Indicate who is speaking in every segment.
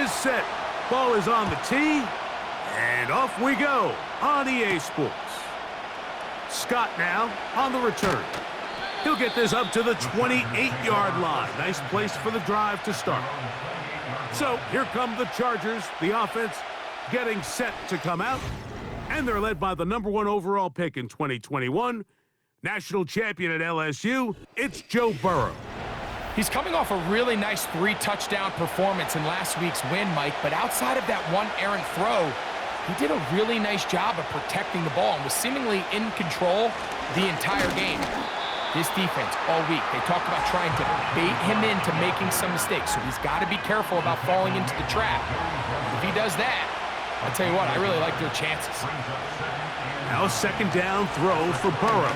Speaker 1: is set. Ball is on the tee. And off we go on EA Sports. Scott now on the return. He'll get this up to the 28-yard line. Nice place for the drive to start. So here come the Chargers, the offense getting set to come out. And they're led by the #1 overall pick in 2021, national champion at LSU, it's Joe Burrow.
Speaker 2: He's coming off a really nice 3-touchdown performance in last week's win, Mike, but outside of that one errant throw, he did a really nice job of protecting the ball and was seemingly in control the entire game. This defense all week, they talked about trying to bait him into making some mistakes, so he's got to be careful about falling into the trap. If he does that, I'll tell you what, I really like their chances.
Speaker 1: Now a second down throw for Burrow.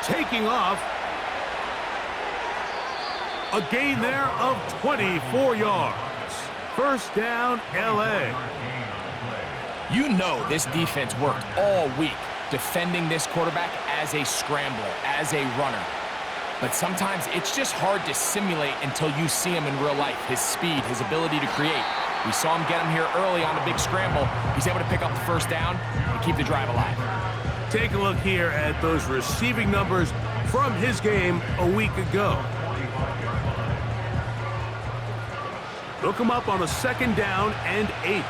Speaker 1: Taking off. A gain there of 24 yards. First down, LA.
Speaker 2: You know this defense worked all week defending this quarterback as a scrambler, as a runner. But sometimes it's just hard to simulate until you see him in real life. His speed, his ability to create. We saw him get him here early on a big scramble. He's able to pick up the first down and keep the drive alive.
Speaker 1: Take a look here at those receiving numbers from his game a week ago. Look him up on a second down and 8.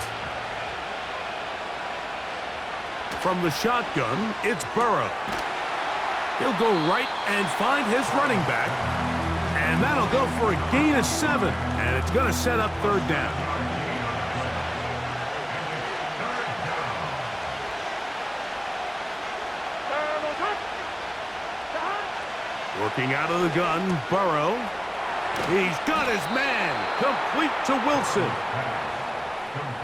Speaker 1: From the shotgun, it's Burrow. He'll go right and find his running back. And that'll go for a gain of 7. And it's going to set up third down. Working out of the gun, Burrow. He's got his man. Complete to Wilson.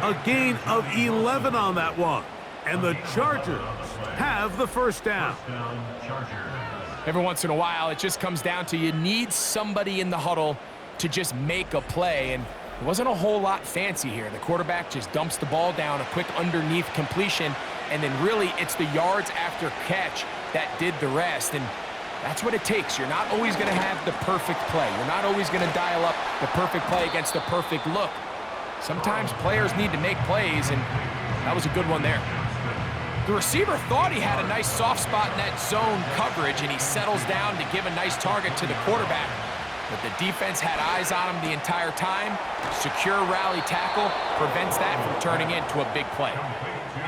Speaker 1: A gain of 11 on that one. And the Chargers have the first down.
Speaker 2: Every once in a while, it just comes down to you need somebody in the huddle to just make a play. And it wasn't a whole lot fancy here. The quarterback just dumps the ball down, a quick underneath completion, and then really it's the yards after catch that did the rest. And that's what it takes. You're not always going to have the perfect play. You're not always going to dial up the perfect play against the perfect look. Sometimes players need to make plays, and that was a good one there. The receiver thought he had a nice soft spot in that zone coverage, and he settles down to give a nice target to the quarterback. But the defense had eyes on him the entire time. Secure rally tackle prevents that from turning into a big play.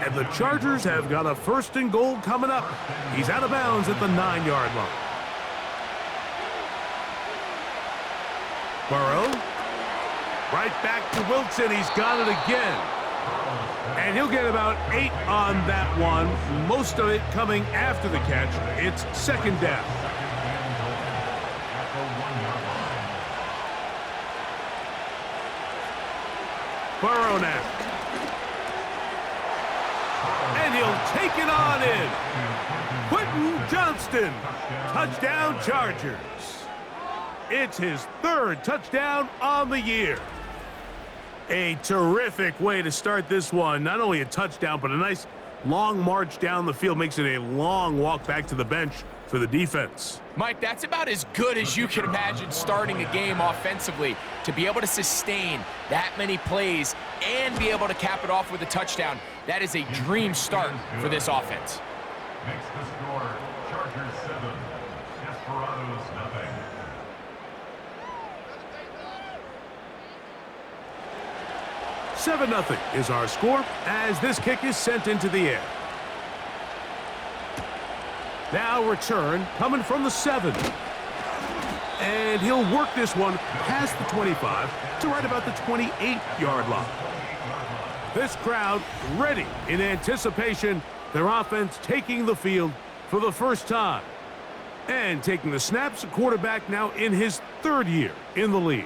Speaker 1: And the Chargers have got a first and goal coming up. He's out of bounds at the 9-yard line. Burrow. Right back to Wilson. He's got it again. And he'll get about 8 on that one. Most of it coming after the catch. It's second down. Burrow now. And he'll take it on in. Quentin Johnston. Touchdown Chargers. It's his 3rd touchdown on the year. A terrific way to start this one. Not only a touchdown, but a nice long march down the field. Makes it a long walk back to the bench for the defense.
Speaker 2: Mike, that's about as good as you can imagine starting a game offensively. To be able to sustain that many plays and be able to cap it off with a touchdown, that is a dream start for this offense.
Speaker 3: Makes the score Chargers 7, Desperados nothing.
Speaker 1: Nothing is our score as this kick is sent into the air. Now return coming from the 7. And he'll work this one past the 25 to right about the 28-yard line. This crowd ready in anticipation. Their offense taking the field for the first time. And taking the snaps, a quarterback now in his 3rd year in the league.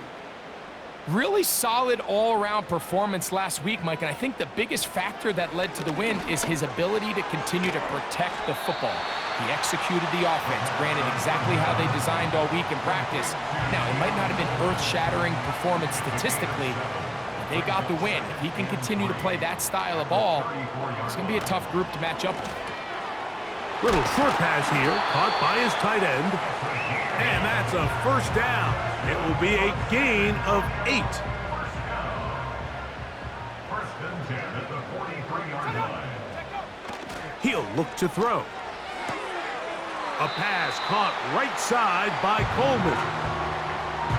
Speaker 2: Really solid all-around performance last week, Mike, and I think the biggest factor that led to the win is his ability to continue to protect the football. He executed the offense, ran it exactly how they designed all week in practice. Now, it might not have been earth-shattering performance statistically, but they got the win. If he can continue to play that style of ball, it's going to be a tough group to match up with.
Speaker 1: Little short pass here, caught by his tight end. And that's a first down. It will be a gain of 8. He'll look to throw. A pass caught right side by Coleman.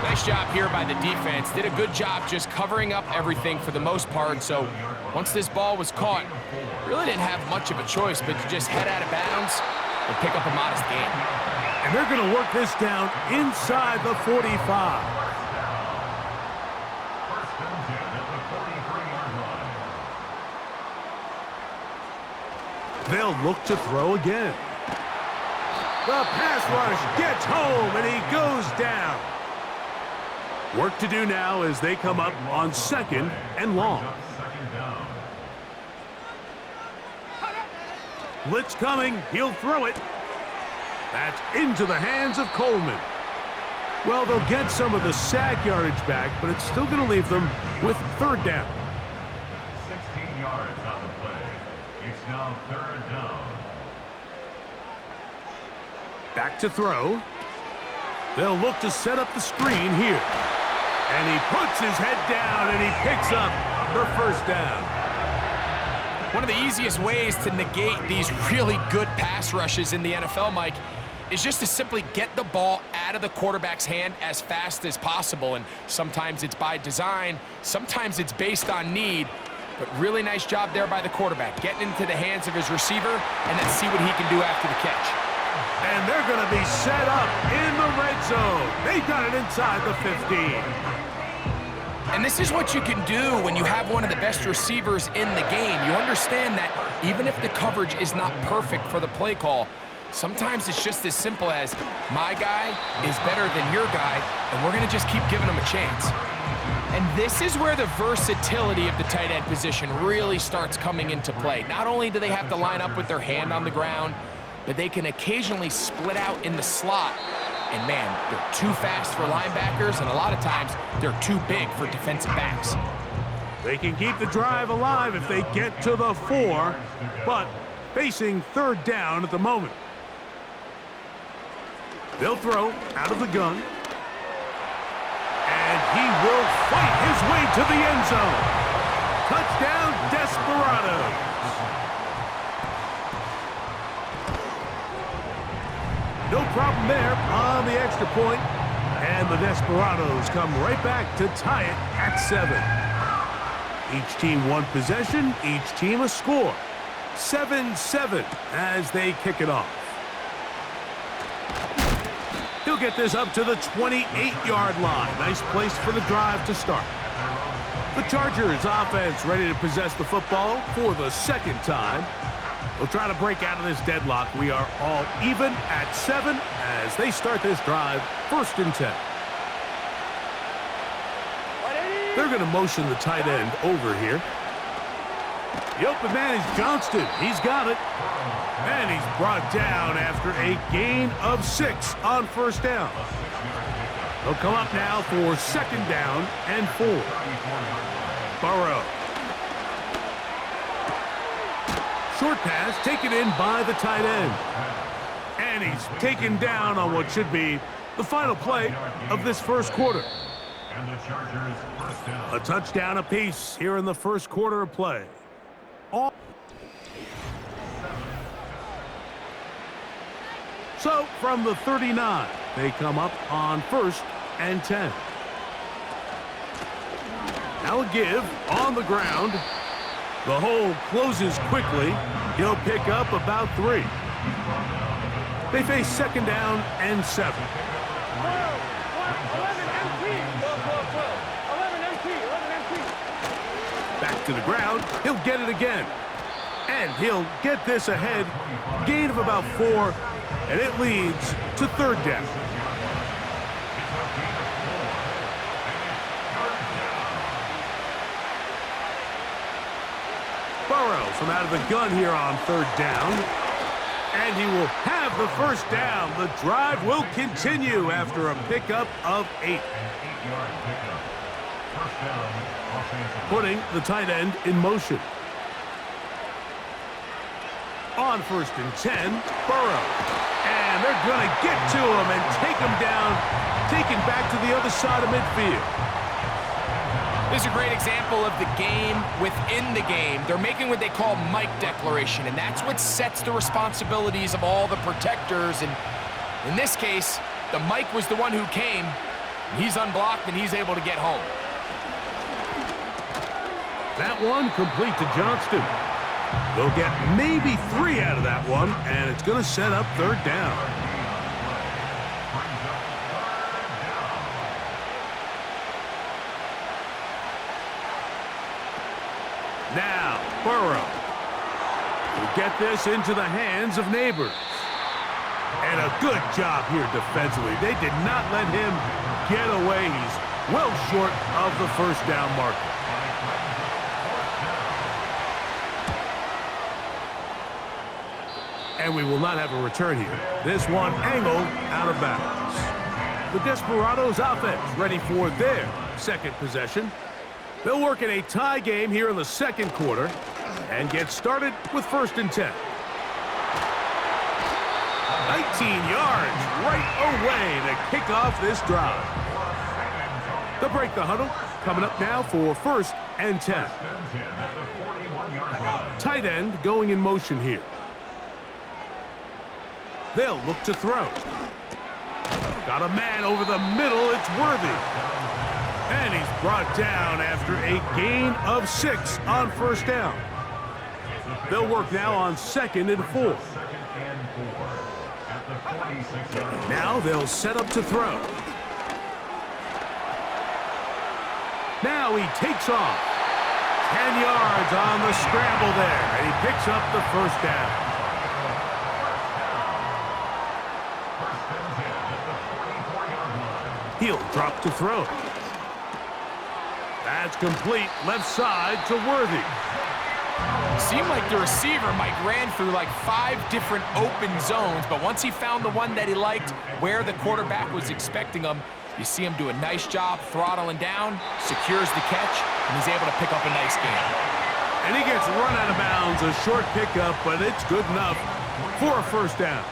Speaker 2: Nice job here by the defense. Did a good job just covering up everything for the most part. So once this ball was caught, really didn't have much of a choice but to just head out of bounds and pick up a modest gain.
Speaker 1: And they're going to work this down inside the 45. They'll look to throw again. The pass rush gets home, and he goes down. Work to do now as they come up on 2nd and long. Blitz coming. He'll throw it. That's into the hands of Coleman. Well, they'll get some of the sack yardage back, but it's still going to leave them with 3rd down.
Speaker 3: 16 yards on the play. It's now 3rd down.
Speaker 1: Back to throw. They'll look to set up the screen here. And he puts his head down and he picks up the 1st down.
Speaker 2: One of the easiest ways to negate these really good pass rushes in the NFL, Mike, is just to simply get the ball out of the quarterback's hand as fast as possible. And sometimes it's by design, sometimes it's based on need. But really nice job there by the quarterback, getting into the hands of his receiver, and then see what he can do after the catch.
Speaker 1: And they're going to be set up in the red zone. They got it inside the 15.
Speaker 2: And this is what you can do when you have one of the best receivers in the game. You understand that even if the coverage is not perfect for the play call, sometimes it's just as simple as my guy is better than your guy, and we're going to just keep giving him a chance. And this is where the versatility of the tight end position really starts coming into play. Not only do they have to line up with their hand on the ground, but they can occasionally split out in the slot. And man, they're too fast for linebackers, and a lot of times they're too big for defensive backs.
Speaker 1: They can keep the drive alive if they get to the 4, but facing 3rd down at the moment. They'll throw out of the gun. And he will fight his way to the end zone. Touchdown, Desperados. No problem there on the extra point. And the Desperados come right back to tie it at 7. Each team one possession, each team a score. 7-7 as they kick it off. He'll get this up to the 28-yard line. Nice place for the drive to start. The Chargers offense ready to possess the football for the 2nd time. They'll try to break out of this deadlock. We are all even at 7 as they start this drive, 1st and 10. They're going to motion the tight end over here. The open man is Johnston. He's got it. And he's brought down after a gain of 6 on 1st down. They'll come up now for 2nd down and 4. Burrow. Short pass taken in by the tight end. And he's taken down on what should be the final play of this 1st quarter.
Speaker 3: And the Chargers 1st down.
Speaker 1: A touchdown apiece here in the 1st quarter of play. So from the 39, they come up on 1st and 10. Now a give on the ground. The hole closes quickly. He'll pick up about 3. They face 2nd down and 7.
Speaker 4: 11 MT. 11 MT.
Speaker 1: Back to the ground. He'll get it again. And he'll get this ahead. Gain of about 4. And it leads to 3rd down. Burrow from out of the gun here on 3rd down. And he will have the 1st down. The drive will continue after a pickup of 8. Putting the tight end in motion. On 1st and 10, Burrow. And they're going to get to him and take him down, taken back to the other side of midfield.
Speaker 2: This is a great example of the game within the game. They're making what they call Mike declaration, and that's what sets the responsibilities of all the protectors. And in this case, the Mike was the one who came. He's unblocked, and he's able to get home.
Speaker 1: That one complete to Johnston. They'll get maybe 3 out of that one, and it's going to set up 3rd down. Now, Burrow will get this into the hands of Neighbors. And a good job here defensively. They did not let him get away. He's well short of the 1st down marker. And we will not have a return here. This one angled out of bounds. The Desperados offense ready for their 2nd possession. They'll work in a tie game here in the 2nd quarter and get started with 1st and 10. 19 yards right away to kick off this drive. They'll break the huddle. Coming up now for 1st and 10. Tight end going in motion here. They'll look to throw. Got a man over the middle. It's Worthy. And he's brought down after a gain of 6 on 1st down. They'll work now on 2nd and 4. Now they'll set up to throw. Now he takes off. 10 yards on the scramble there. And he picks up the 1st down. He'll drop to throw. That's complete left side to Worthy.
Speaker 2: Seemed like the receiver, Mike, ran through like 5 different open zones, but once he found the one that he liked, where the quarterback was expecting him, you see him do a nice job throttling down, secures the catch, and he's able to pick up a nice gain.
Speaker 1: And he gets run out of bounds, a short pickup, but it's good enough for a 1st down.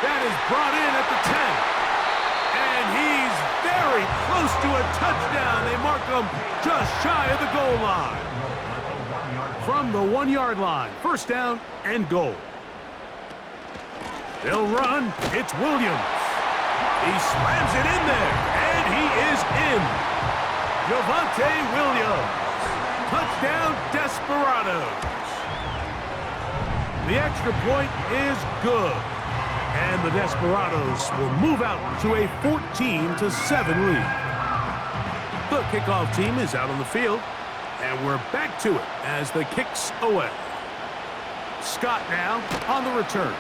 Speaker 1: That is brought in at the 10. And he's very close to a touchdown. They mark him just shy of the goal line. From the 1-yard line, 1st down and goal. They'll run. It's Williams. He slams it in there, and he is in. Javonte Williams. Touchdown, Desperados. The extra point is good. And the Desperados will move out to a 14-7 lead. The kickoff team is out on the field, and we're back to it as the kick's away. Scott now on the return.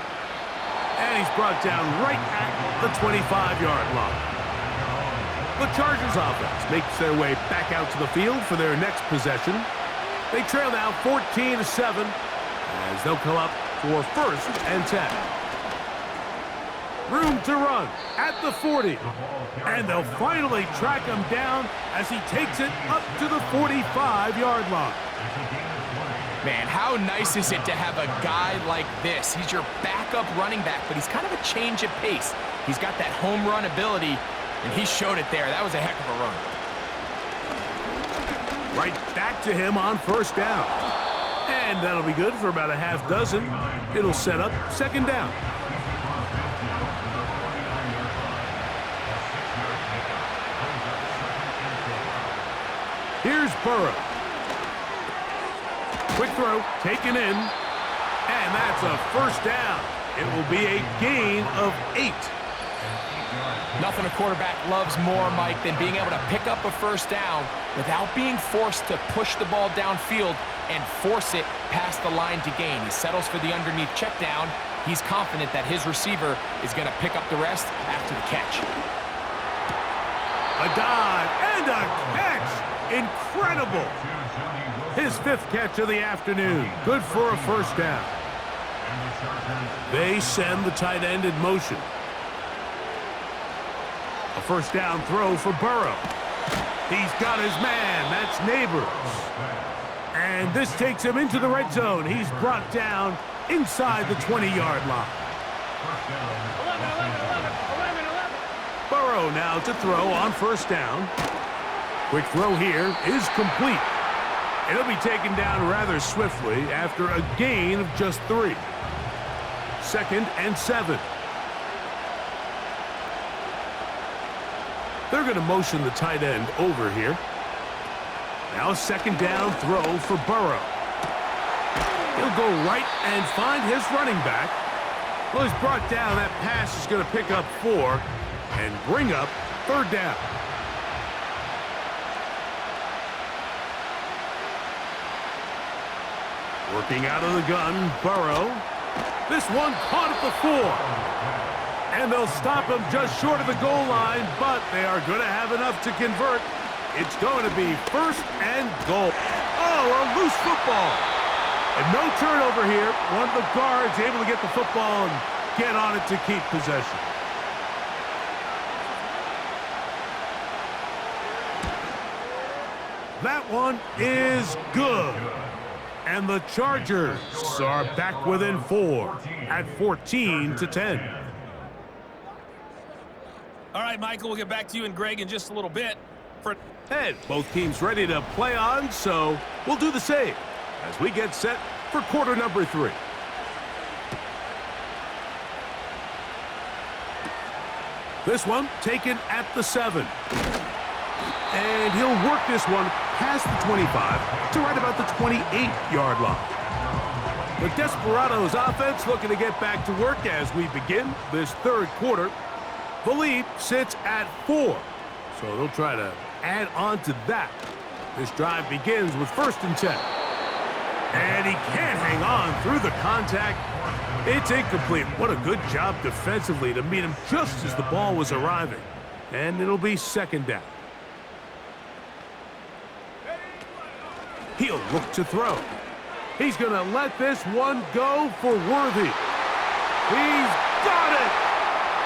Speaker 1: And he's brought down right at the 25-yard line. The Chargers offense makes their way back out to the field for their next possession. They trail now 14-7 as they'll come up for 1st and 10. Room to run at the 40. And they'll finally track him down as he takes it up to the 45-yard line.
Speaker 2: Man, how nice is it to have a guy like this? He's your backup running back, but he's kind of a change of pace. He's got that home run ability, and he showed it there. That was a heck of a run.
Speaker 1: Right back to him on 1st down. And that'll be good for about a half dozen. It'll set up 2nd down. Here's Burrow. Quick throw, taken in, and that's a 1st down. It will be a gain of 8.
Speaker 2: Nothing a quarterback loves more, Mike, than being able to pick up a 1st down without being forced to push the ball downfield and force it past the line to gain. He settles for the underneath check down. He's confident that his receiver is going to pick up the rest after the catch.
Speaker 1: A dive and a catch. Incredible. His 5th catch of the afternoon. Good for a 1st down. They send the tight end in motion. A 1st down throw for Burrow. He's got his man. That's Neighbors. And this takes him into the red zone. He's brought down inside the 20-yard line.
Speaker 4: 11.
Speaker 1: Burrow now to throw on first down. Quick throw here is complete. It'll be taken down rather swiftly after a gain of just 3. 2nd and 7. They're going to motion the tight end over here. Now a 2nd down throw for Burrow. He'll go right and find his running back. Well, he's brought down. That pass is going to pick up 4 and bring up 3rd down. Working out of the gun, Burrow. This one caught at the 4. And they'll stop him just short of the goal line, but they are going to have enough to convert. It's going to be 1st and goal. Oh, a loose football. And no turnover here. One of the guards able to get the football and get on it to keep possession. That one is good. And the Chargers are back within 4 at 14-10.
Speaker 5: All right, Michael, we'll get back to you and Greg in just a little bit.
Speaker 1: And both teams ready to play on, so we'll do the same as we get set for quarter number 3. This one taken at the 7. And he'll work this one past the 25 to right about the 28-yard line. The Desperados offense looking to get back to work as we begin this 3rd quarter. The lead sits at 4, so they'll try to add on to that. This drive begins with 1st and 10. And he can't hang on through the contact. It's incomplete. What a good job defensively to meet him just as the ball was arriving. And it'll be 2nd down. He'll look to throw. He's going to let this one go for Worthy. He's got it!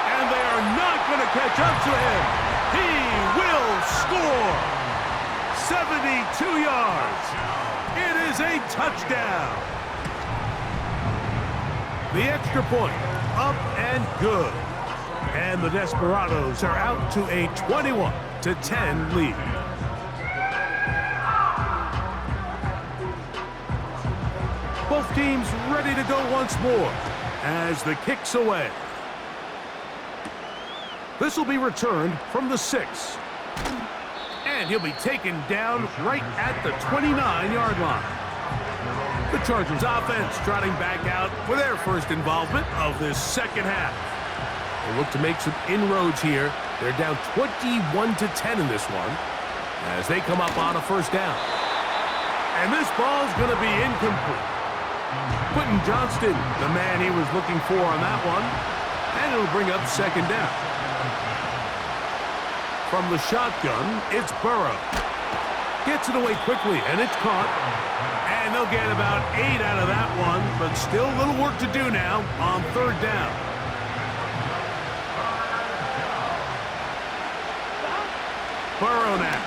Speaker 1: And they are not going to catch up to him. He will score! 72 yards. It is a touchdown. The extra point, up and good. And the Desperados are out to a 21-10 lead. Both teams ready to go once more as the kick's away. This will be returned from the 6. And he'll be taken down right at the 29-yard line. The Chargers offense trotting back out for their first involvement of this 2nd half. They look to make some inroads here. They're down 21-10 in this one as they come up on a 1st down. And this ball's going to be incomplete. Quentin Johnston, the man he was looking for on that one, and it'll bring up 2nd down. From the shotgun, it's Burrow. Gets it away quickly, and it's caught. And they'll get about 8 out of that one, but still a little work to do now on 3rd down. Burrow now.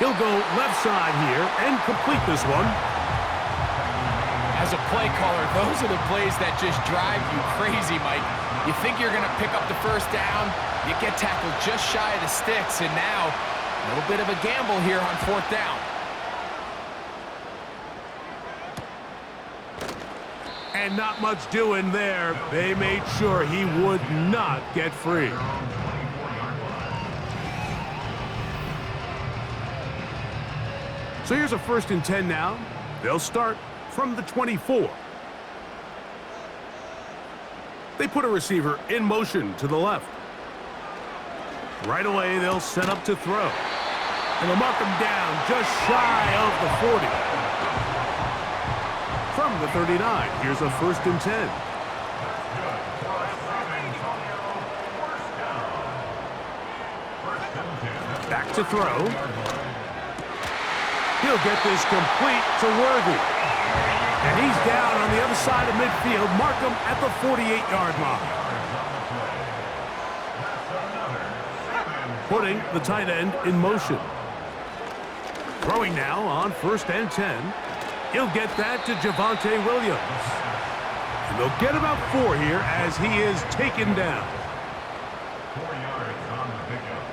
Speaker 1: He'll go left side here and complete this one.
Speaker 2: As a play caller, those are the plays that just drive you crazy, Mike. You think you're going to pick up the 1st down, you get tackled just shy of the sticks, and now a little bit of a gamble here on 4th down.
Speaker 1: And not much doing there. They made sure he would not get free. So here's a 1st and 10 now. They'll start from the 24. They put a receiver in motion to the left. Right away, they'll set up to throw. And they'll mark him down just shy of the 40. From the 39, here's a 1st and 10. Back to throw. He'll get this complete to Worthy. And he's down on the other side of midfield. Mark him at the 48-yard line. Putting the tight end in motion. Throwing now on 1st and 10. He'll get that to Javonte Williams. And they'll get about 4 here as he is taken down.
Speaker 3: 4 yards on the pickup.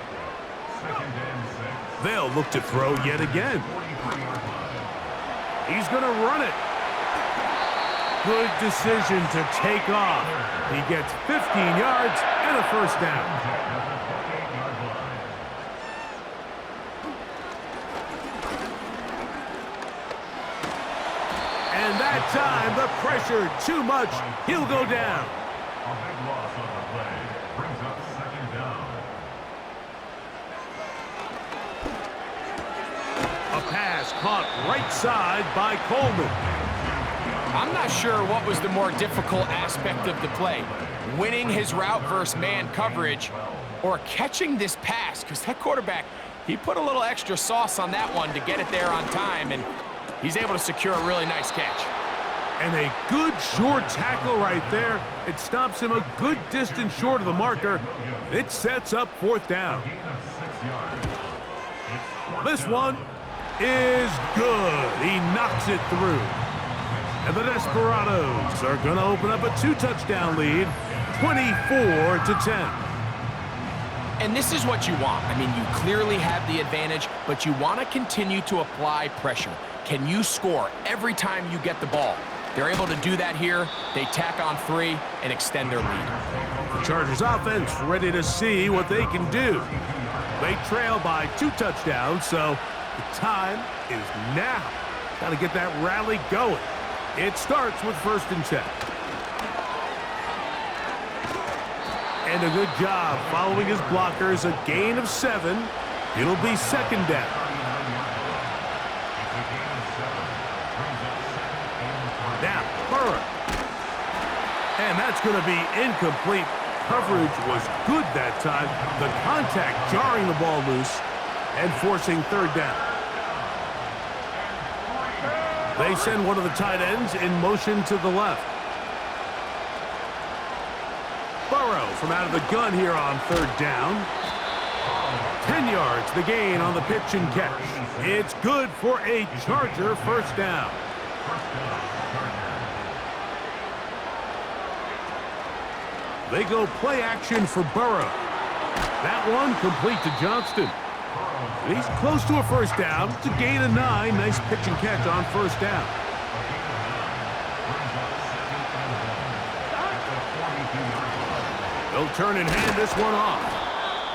Speaker 3: 2nd and 6.
Speaker 1: They'll look to throw yet again.
Speaker 3: 43-yard line.
Speaker 1: He's going to run it. Good decision to take off. He gets 15 yards and a first down.
Speaker 3: At the 48-yard line.
Speaker 1: And that time, the pressure too much. He'll go down.
Speaker 3: A big loss on the play. Brings up 2nd down.
Speaker 1: A pass caught right side by Coleman.
Speaker 2: I'm not sure what was the more difficult aspect of the play, winning his route versus man coverage or catching this pass, because that quarterback, he put a little extra sauce on that one to get it there on time, and he's able to secure a really nice catch.
Speaker 1: And a good short tackle right there. It stops him a good distance short of the marker. It sets up 4th down.
Speaker 3: Gain of 6 yards. It's 4th
Speaker 1: This
Speaker 3: down.
Speaker 1: one is good. He knocks it through. And the Desperados are going to open up a 2-touchdown lead, 24-10.
Speaker 2: And this is what you want. I mean, you clearly have the advantage, but you want to continue to apply pressure. Can you score every time you get the ball? They're able to do that here. They tack on 3 and extend their lead.
Speaker 1: The Chargers offense ready to see what they can do. They trail by 2 touchdowns, so the time is now. Got to get that rally going. It starts with 1st and 10. And a good job following his blockers. A gain of 7. It'll be 2nd down. Now, Burrow. And that's going to be incomplete. Coverage was good that time. The contact jarring the ball loose and forcing 3rd down. They send one of the tight ends in motion to the left. Burrow from out of the gun here on 3rd down. 10 yards, the gain on the pitch and catch. It's good for a Charger 1st down. They go play action for Burrow. That one complete to Johnston. And he's close to a 1st down. To gain of 9. Nice pitch and catch on 1st down. They'll turn and hand this one off.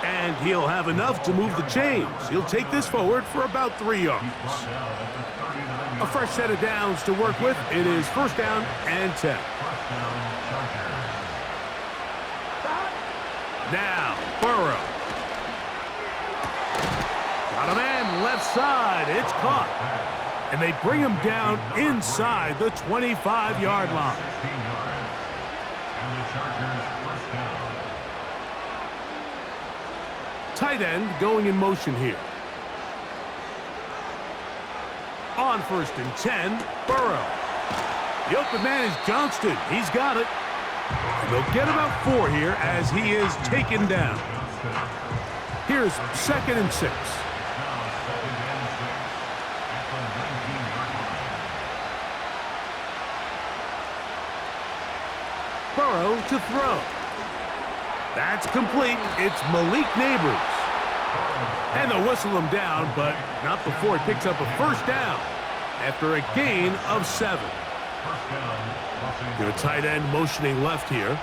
Speaker 1: And he'll have enough to move the chains. He'll take this forward for about 3 yards. A fresh set of downs to work with. It is 1st down and 10. Now, Burrow. Got a man left side. It's caught. And they bring him down inside the 25-yard line. Tight end going in motion here. On 1st and 10, Burrow. The open man is Johnston. He's got it. And they'll get about 4 here as he is taken down. Here's 2nd and 6. Burrow to throw. That's complete. It's Malik Neighbors. And they'll whistle him down, but not before he picks up a 1st down after a gain of 7. Your tight end motioning left here.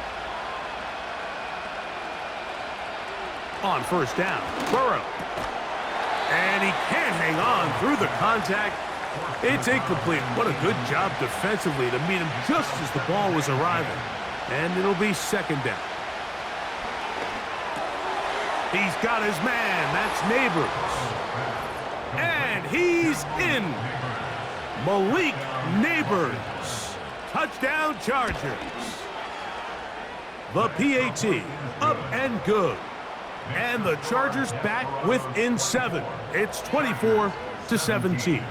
Speaker 1: On 1st down, Burrow. And he can't hang on through the contact. It's incomplete. What a good job defensively to meet him just as the ball was arriving. And it'll be 2nd down. He's got his man. That's Neighbors. And he's in. Malik Neighbors. Touchdown Chargers. The PAT up and good. And the Chargers back within 7. It's 24-17.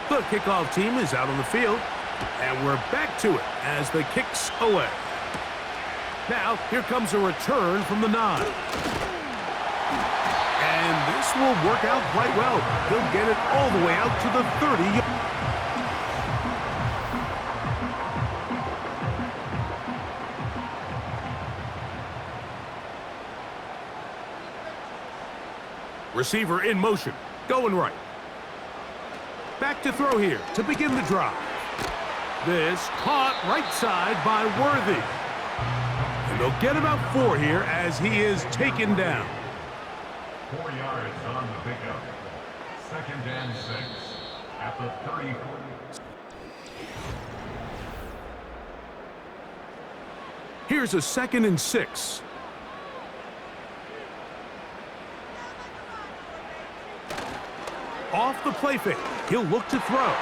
Speaker 1: The kickoff team is out on the field. And we're back to it as the kicks away. Now, here comes a return from the 9. And this will work out quite well. He'll get it all the way out to the 30. Receiver in motion, going right. Back to throw here to begin the drive. This caught right side by Worthy. And they'll get about 4 here as he is taken down.
Speaker 3: 4 yards on the pickup. 2nd and 6 at the 34.
Speaker 1: Here's a 2nd and 6. Off the play fake, he'll look to throw.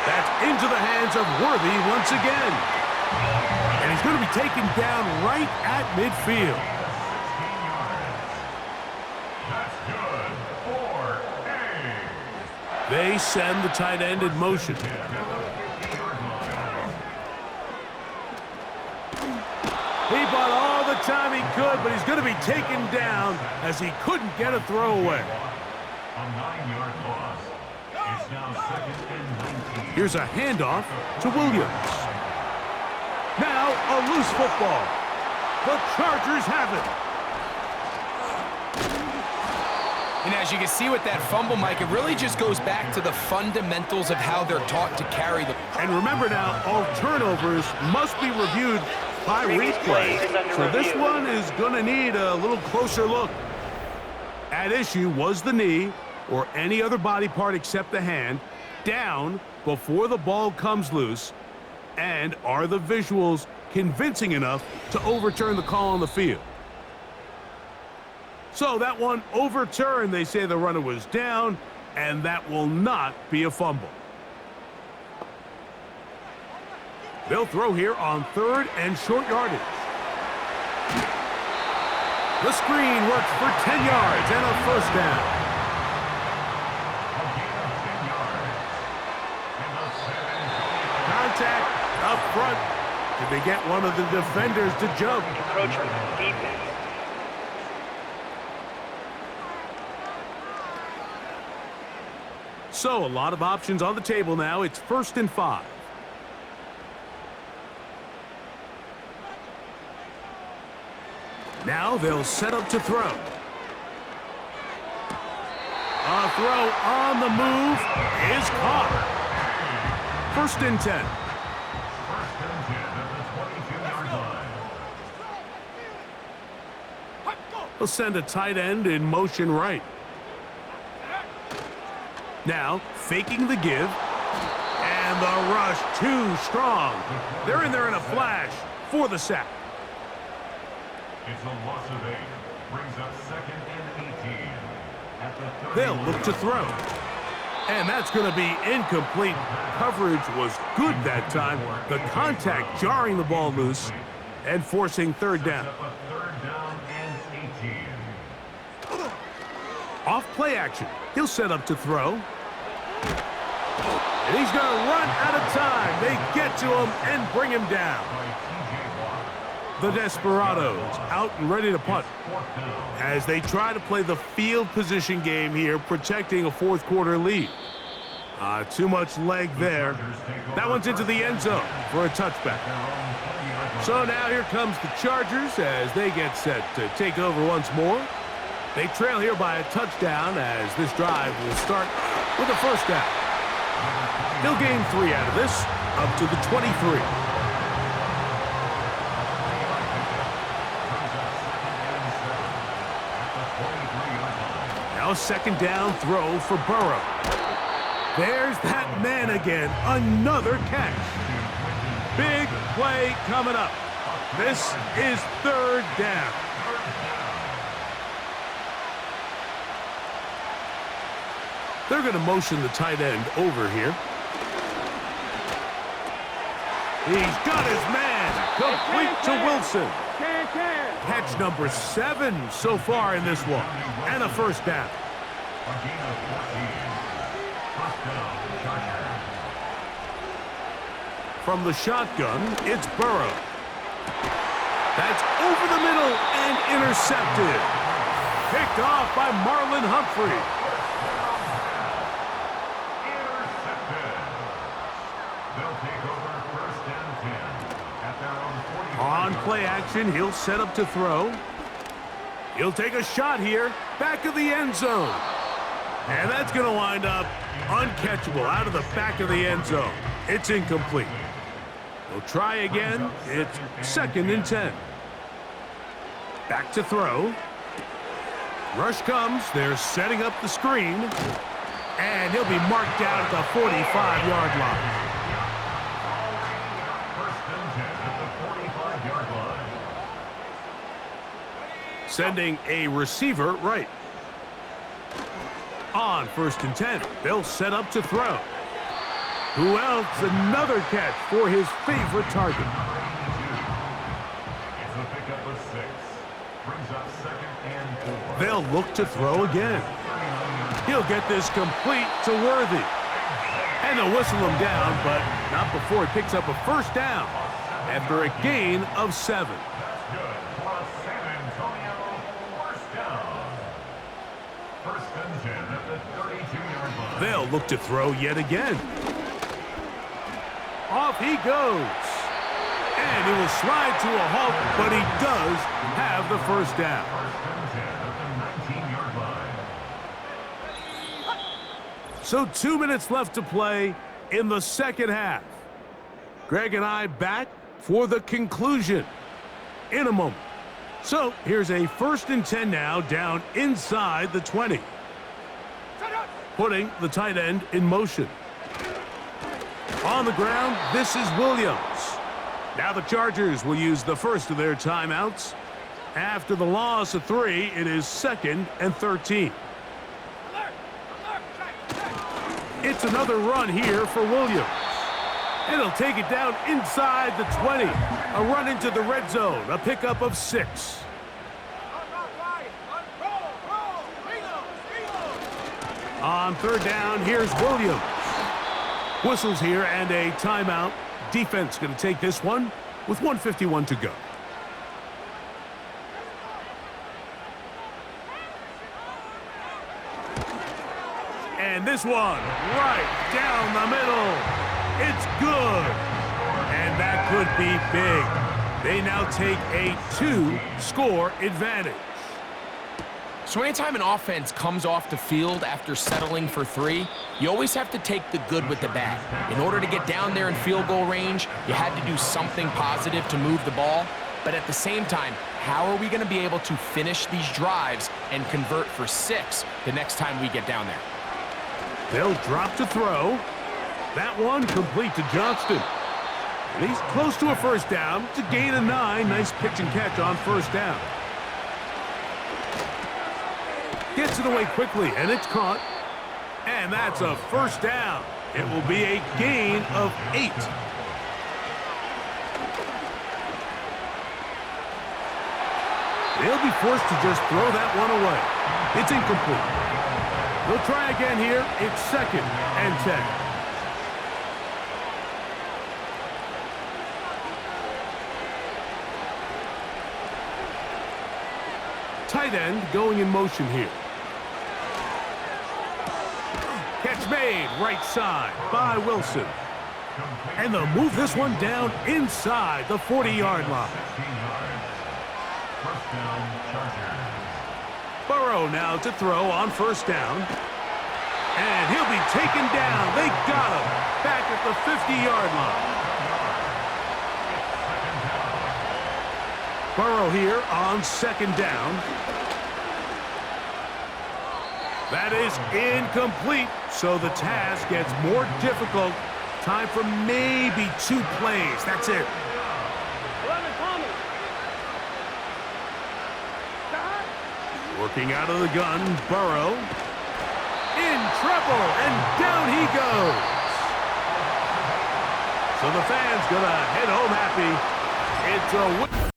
Speaker 1: That's into the hands of Worthy once again. And he's going to be taken down right at midfield.
Speaker 3: 16 yards. That's good. 4-8.
Speaker 1: They send the tight end in motion. He bought all the time he could, but he's going to be taken down as he couldn't get a throwaway.
Speaker 3: A 9-yard loss. It's now 2nd and 19.
Speaker 1: Here's a handoff to Williams. Now a loose football. The Chargers have it.
Speaker 2: And as you can see with that fumble, Mike, it really just goes back to the fundamentals of how they're taught to carry the...
Speaker 1: And remember now, all turnovers must be reviewed by replay. So this one is going to need a little closer look. At issue was the knee, or any other body part except the hand, down before the ball comes loose. And are the visuals convincing enough to overturn the call on the field? So that one overturned. They say the runner was down, and that will not be a fumble. They'll throw here on 3rd and short yardage. The screen works for 10 yards and a first down. Contact up front. Did they get one of the defenders to jump?
Speaker 4: Encroachment defense.
Speaker 1: So a lot of options on the table now. It's 1st and 5. Now they'll set up to throw. A throw on the move is caught. 1st and 10.
Speaker 3: 1st and 10 at the 22-yard line.
Speaker 1: They'll send a tight end in motion right. Now faking the give. And the rush too strong. They're in there in a flash for the sack.
Speaker 3: It's a loss of 8. Brings up 2nd and 18 at the 30.
Speaker 1: They'll look to throw. And that's going to be incomplete. Coverage was good that time. The contact jarring the ball loose and forcing 3rd down.
Speaker 3: Up a 3rd down and 18.
Speaker 1: Off play action. He'll set up to throw. And he's going to run out of time. They get to him and bring him down. The Desperados out and ready to punt as they try to play the field position game here, protecting a 4th quarter lead. Too much leg there. That one's into the end zone for a touchback. So now here comes the Chargers as they get set to take over once more. They trail here by a touchdown as this drive will start with a first down. They'll gain 3 out of this, up to the 23. Now 2nd down throw for Burrow. There's that man again. Another catch. Big play coming up. This is 3rd down. They're going to motion the tight end over here. He's got his man. Complete to Wilson. Catch number 7 so far in this one. And a first down.
Speaker 3: A gain of 14. First down, Chargers.
Speaker 1: From the shotgun, it's Burrow. That's over the middle and intercepted. Picked off by Marlon Humphrey. On play action, he'll set up to throw. He'll take a shot here. back of the end zone. And that's going to wind up uncatchable out of the back of the end zone. It's incomplete. They'll try again. It's 2nd and 10. Back to throw. Rush comes. They're setting up the screen. And he'll be marked down at the 45-yard line.
Speaker 3: First and 10 at the 45-yard line.
Speaker 1: Sending a receiver right. On 1st and 10, they'll set up to throw. Who else? Another catch for his favorite target.
Speaker 3: It's a pickup of 6. Brings up 2nd and 4.
Speaker 1: They'll look to throw again. He'll get this complete to Worthy. And they'll whistle him down, but not before he picks up a first down after a gain of 7.
Speaker 3: Good for a San Antonio first down. First and 10 at the 32-yard line.
Speaker 1: They'll look to throw yet again. Off he goes. And he will slide to a halt, but he does have the first down.
Speaker 3: First and 10 at the 19-yard line.
Speaker 1: So 2 minutes left to play in the second half. Greg and I back for the conclusion in a moment. So here's a 1st and 10 now down inside the 20. Putting the tight end in motion. On the ground, this is Williams. Now the Chargers will use the first of their timeouts. After the loss of 3, it is 2nd and 13. It's another run here for Williams. And he'll take it down inside the 20. A run into the red zone, a pickup of 6. On 3rd down, here's Williams. Whistles here and a timeout. Defense going to take this one with 1:51 to go. And this one right down the middle. It's good. And that could be big. They now take a 2-score advantage.
Speaker 2: So anytime an offense comes off the field after settling for 3, you always have to take the good with the bad. In order to get down there in field goal range, you had to do something positive to move the ball. But at the same time, how are we going to be able to finish these drives and convert for 6 the next time we get down there?
Speaker 1: They'll drop to throw. That one complete to Johnston. And he's close to a first down. It's a gain of 9. Nice pitch and catch on first down. Gets it away quickly, and it's caught. And that's a first down. It will be a gain of 8. They'll be forced to just throw that one away. It's incomplete. They'll try again here. It's 2nd and 10. Tight end going in motion here. Catch made right side by Wilson. And they'll move this one down inside the 40-yard line.
Speaker 3: 15 yards. First down, Chargers.
Speaker 1: Burrow now to throw on first down. And he'll be taken down. They got him back at the 50-yard line. Burrow here on 2nd down. That is incomplete, so the task gets more difficult. Time for maybe 2 plays. That's it.
Speaker 4: 11, Thomas.
Speaker 1: Working out of the gun, Burrow. In trouble, and down he goes. So the fans gonna head home happy. It's a win.